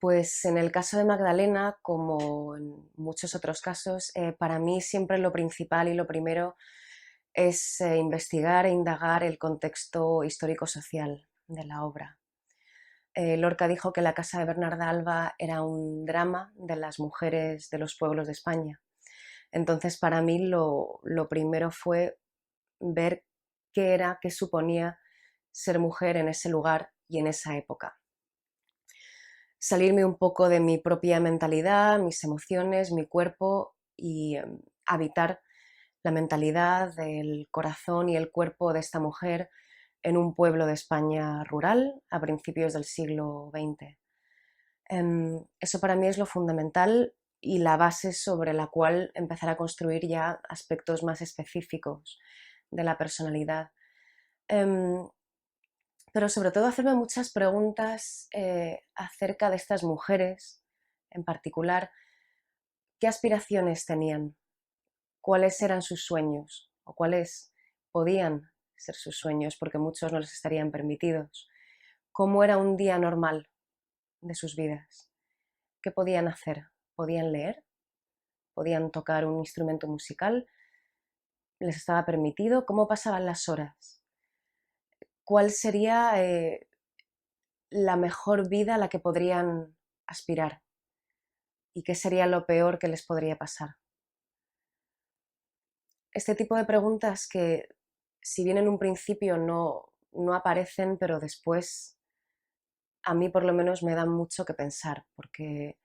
Pues en el caso de Magdalena, como en muchos otros casos, para mí siempre lo principal y lo primero es investigar e indagar el contexto histórico-social de la obra. Lorca dijo que la casa de Bernarda Alba era un drama de las mujeres de los pueblos de España. Entonces, para mí lo primero fue ver qué era, qué suponía ser mujer en ese lugar y en esa época. Salirme un poco de mi propia mentalidad, mis emociones, mi cuerpo y habitar la mentalidad, el corazón y el cuerpo de esta mujer en un pueblo de España rural a principios del siglo XX. Eso para mí es lo fundamental y la base sobre la cual empezar a construir ya aspectos más específicos de la personalidad. Em, pero sobre todo hacerme muchas preguntas acerca de estas mujeres en particular, qué aspiraciones tenían, cuáles eran sus sueños o cuáles podían ser sus sueños porque muchos no les estarían permitidos, cómo era un día normal de sus vidas, qué podían hacer, podían leer, podían tocar un instrumento musical, les estaba permitido, cómo pasaban las horas, cuál sería la mejor vida a la que podrían aspirar y qué sería lo peor que les podría pasar. Este tipo de preguntas que, si bien en un principio no aparecen, pero después a mí por lo menos me dan mucho que pensar, porque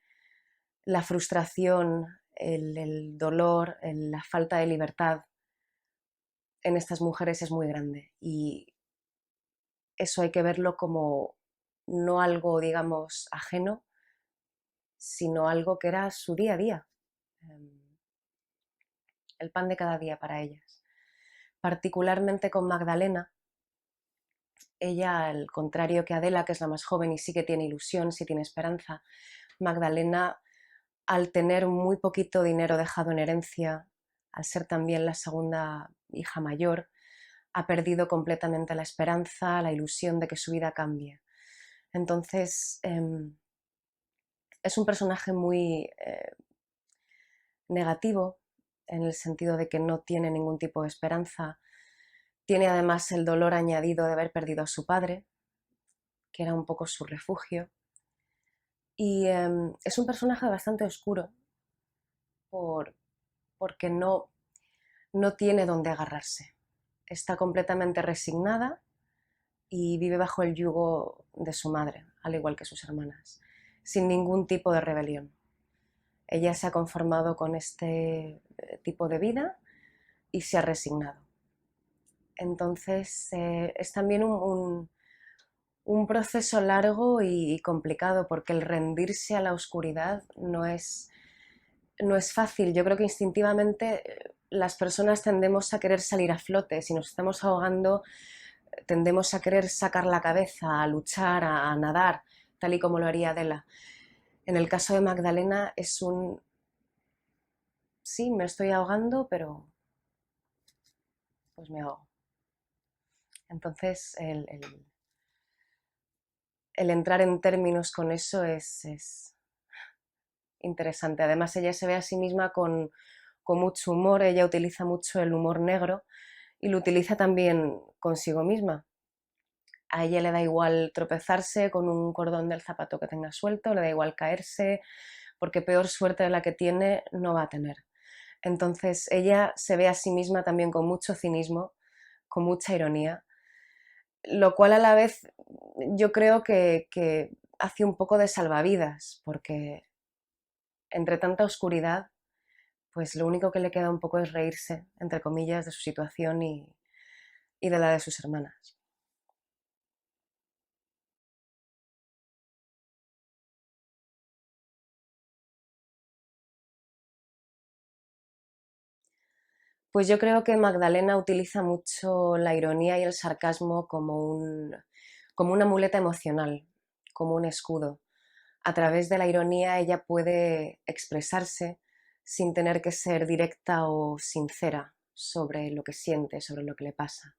la frustración, el dolor, la falta de libertad en estas mujeres es muy grande y eso hay que verlo como no algo, digamos, ajeno, sino algo que era su día a día, el pan de cada día para ellas. Particularmente con Magdalena, ella, al contrario que Adela, que es la más joven y sí que tiene ilusión, sí tiene esperanza, Magdalena, al tener muy poquito dinero dejado en herencia, al ser también la segunda hija mayor, ha perdido completamente la esperanza, la ilusión de que su vida cambie. Entonces, es un personaje muy negativo, en el sentido de que no tiene ningún tipo de esperanza. Tiene además el dolor añadido de haber perdido a su padre, que era un poco su refugio. Y es un personaje bastante oscuro por, porque no tiene dónde agarrarse. Está completamente resignada y vive bajo el yugo de su madre, al igual que sus hermanas, sin ningún tipo de rebelión. Ella se ha conformado con este tipo de vida y se ha resignado. Entonces es también un proceso largo y complicado porque el rendirse a la oscuridad no es fácil. Yo creo que instintivamente las personas tendemos a querer salir a flote. Si nos estamos ahogando, tendemos a querer sacar la cabeza, a luchar, a nadar, tal y como lo haría Adela. En el caso de Magdalena es un... Sí, me estoy ahogando, pero pues me ahogo. Entonces el entrar en términos con eso es interesante. Además, ella se ve a sí misma con mucho humor, ella utiliza mucho el humor negro y lo utiliza también consigo misma. A ella le da igual tropezarse con un cordón del zapato que tenga suelto, le da igual caerse, porque peor suerte de la que tiene no va a tener. Entonces ella se ve a sí misma también con mucho cinismo, con mucha ironía, lo cual a la vez yo creo que hace un poco de salvavidas, porque entre tanta oscuridad, pues lo único que le queda un poco es reírse, entre comillas, de su situación y de la de sus hermanas. Pues yo creo que Magdalena utiliza mucho la ironía y el sarcasmo como una muleta emocional, como un escudo. A través de la ironía ella puede expresarse sin tener que ser directa o sincera sobre lo que siente, sobre lo que le pasa.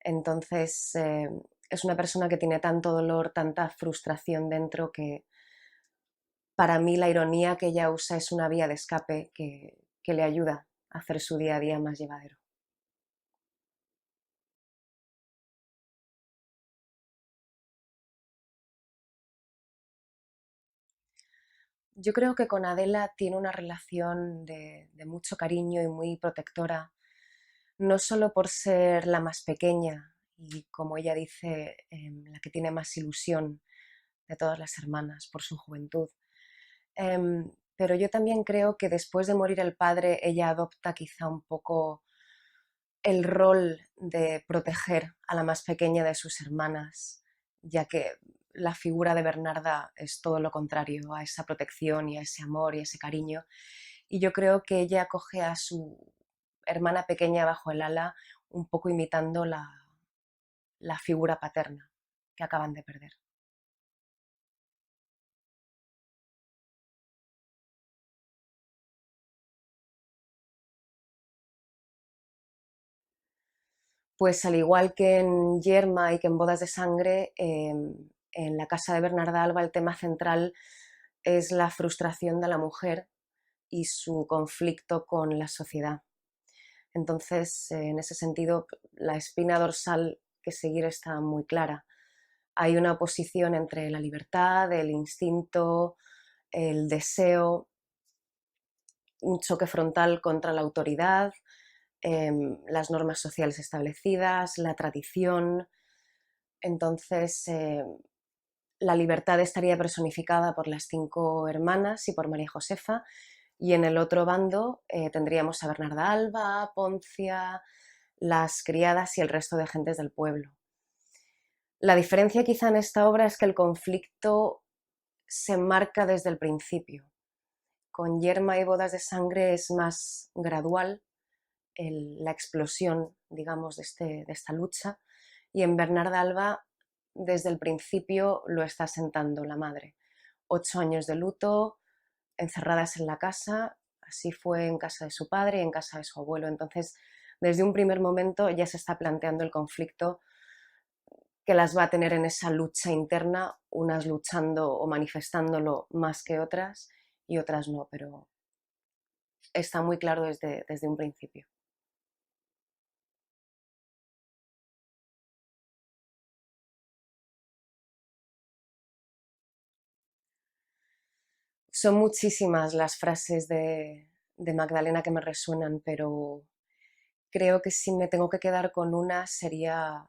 Entonces es una persona que tiene tanto dolor, tanta frustración dentro que para mí la ironía que ella usa es una vía de escape que le ayuda a hacer su día a día más llevadero. Yo creo que con Adela tiene una relación de mucho cariño y muy protectora, no solo por ser la más pequeña y, como ella dice, la que tiene más ilusión de todas las hermanas por su juventud. Pero yo también creo que después de morir el padre, ella adopta quizá un poco el rol de proteger a la más pequeña de sus hermanas, ya que la figura de Bernarda es todo lo contrario a esa protección y a ese amor y a ese cariño. Y yo creo que ella coge a su hermana pequeña bajo el ala, un poco imitando la figura paterna que acaban de perder. Pues al igual que en Yerma y que en Bodas de Sangre, en la casa de Bernarda Alba el tema central es la frustración de la mujer y su conflicto con la sociedad. Entonces, en ese sentido, la espina dorsal que seguir está muy clara. Hay una oposición entre la libertad, el instinto, el deseo, un choque frontal contra la autoridad, las normas sociales establecidas, la tradición. Entonces, la libertad estaría personificada por las 5 hermanas y por María Josefa, y en el otro bando tendríamos a Bernarda Alba, Poncia, las criadas y el resto de gentes del pueblo. La diferencia quizá en esta obra es que el conflicto se marca desde el principio. Con Yerma y Bodas de Sangre es más gradual la explosión, digamos, de esta lucha, y en Bernarda Alba desde el principio lo está sentando la madre. 8 años de luto, encerradas en la casa, así fue en casa de su padre y en casa de su abuelo. Entonces, desde un primer momento ya se está planteando el conflicto que las va a tener en esa lucha interna, unas luchando o manifestándolo más que otras y otras no, pero está muy claro desde un principio. Son muchísimas las frases de Magdalena que me resuenan, pero creo que si me tengo que quedar con una sería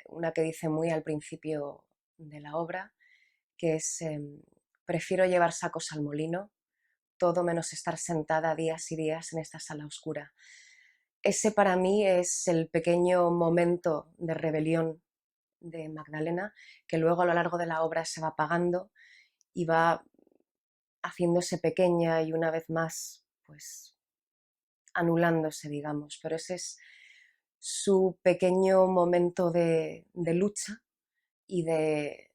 una que dice muy al principio de la obra, que es prefiero llevar sacos al molino, todo menos estar sentada días y días en esta sala oscura. Ese para mí es el pequeño momento de rebelión de Magdalena, que luego a lo largo de la obra se va apagando y va haciéndose pequeña y una vez más, pues anulándose, digamos. Pero ese es su pequeño momento de lucha y de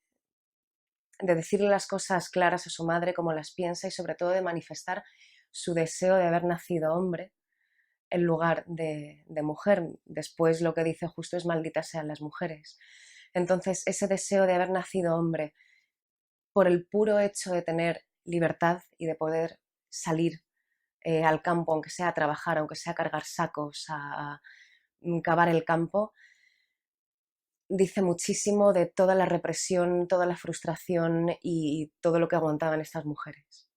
decirle las cosas claras a su madre como las piensa y sobre todo de manifestar su deseo de haber nacido hombre en lugar de mujer. Después lo que dice justo es malditas sean las mujeres. Entonces ese deseo de haber nacido hombre por el puro hecho de tener libertad y de poder salir al campo, aunque sea a trabajar, aunque sea a cargar sacos, a cavar el campo, dice muchísimo de toda la represión, toda la frustración y todo lo que aguantaban estas mujeres.